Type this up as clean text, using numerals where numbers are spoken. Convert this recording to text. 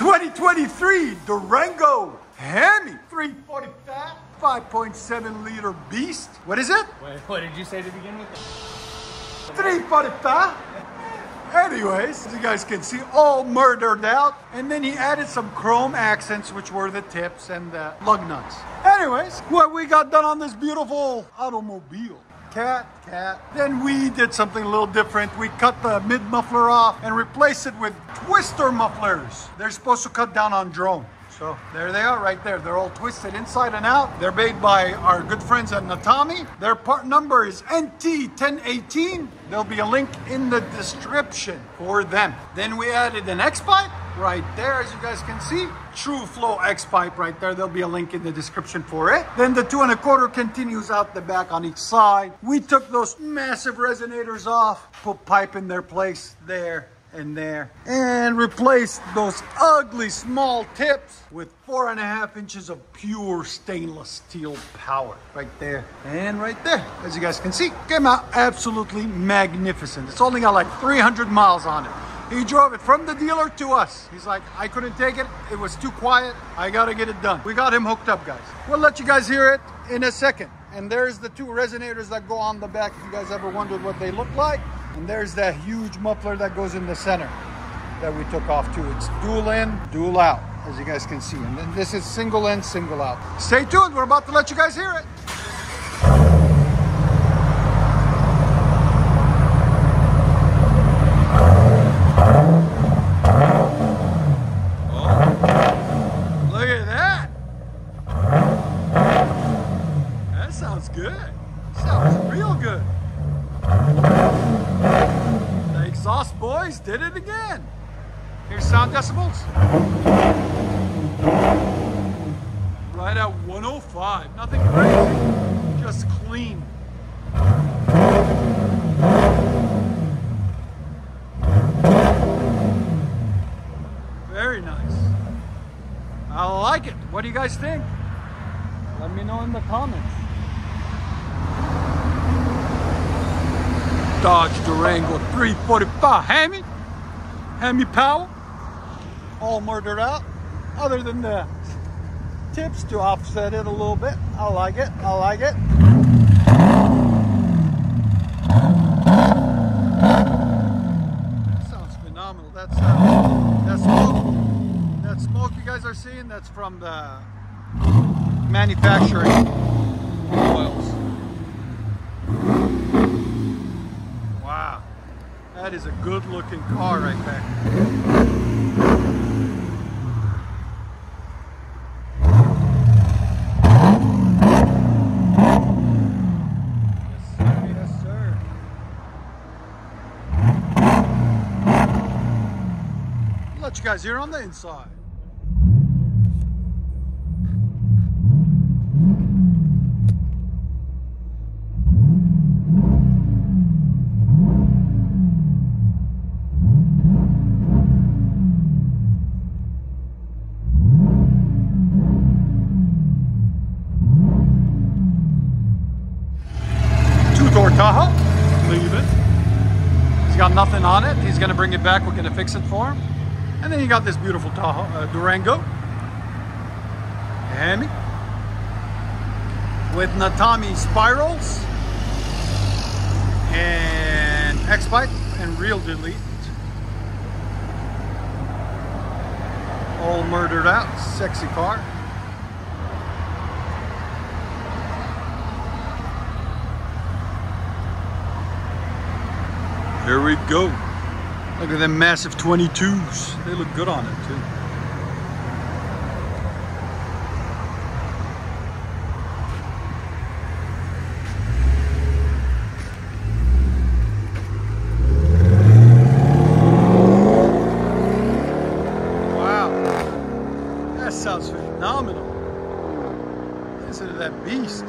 2023 Durango HEMI 345 5.7 liter beast. What is it? Wait, what did you say to begin with? 345. Anyways, as you guys can see, all murdered out. And then he added some chrome accents, which were the tips and the lug nuts. Anyways, what we got done on this beautiful automobile. Cat. Then we did something a little different. We cut the mid muffler off and replaced it with twister mufflers. They're supposed to cut down on drone. So there they are right there. They're all twisted inside and out. They're made by our good friends at Netami. Their part number is NT1018. There'll be a link in the description for them. Then we added an X-pipe right there, as you guys can see. True Flow X-pipe right there. There'll be a link in the description for it. Then the 2 1/4 continues out the back on each side. We took those massive resonators off, put pipe in their place there and there, and replaced those ugly small tips with 4.5 inches of pure stainless steel power right there and right there. As you guys can see, came out absolutely magnificent. It's only got like 300 miles on it. He drove it from the dealer to us. He's like, I couldn't take it. It was too quiet. I gotta get it done. We got him hooked up, guys. We'll let you guys hear it in a second. And there's the 2 resonators that go on the back, if you guys ever wondered what they look like. And there's that huge muffler that goes in the center that we took off too. It's dual in, dual out, as you guys can see. And then this is single in, single out. Stay tuned, we're about to let you guys hear it. Oh, look at that. That sounds good. Sounds real good. The exhaust boys did it again. Here's sound decibels. Right at 105. Nothing crazy, just clean. Very nice. I like it. What do you guys think? Let me know in the comments. Dodge Durango 345 HEMI power, all murdered out, other than the tips to offset it a little bit. I like it. That sounds phenomenal. That smoke you guys are seeing, that's from the manufacturing oils. That is a good looking car right there. Yes sir. Let you guys hear on the inside. Tahoe, leave it. He's got nothing on it. He's gonna bring it back. We're gonna fix it for him. And then you got this beautiful Tahoe, Durango HEMI with Netami spirals and X-pipe and real delete. All murdered out. Sexy car. Here we go. Look at them massive 22s. They look good on it too. Wow. That sounds phenomenal. Listen to that beast.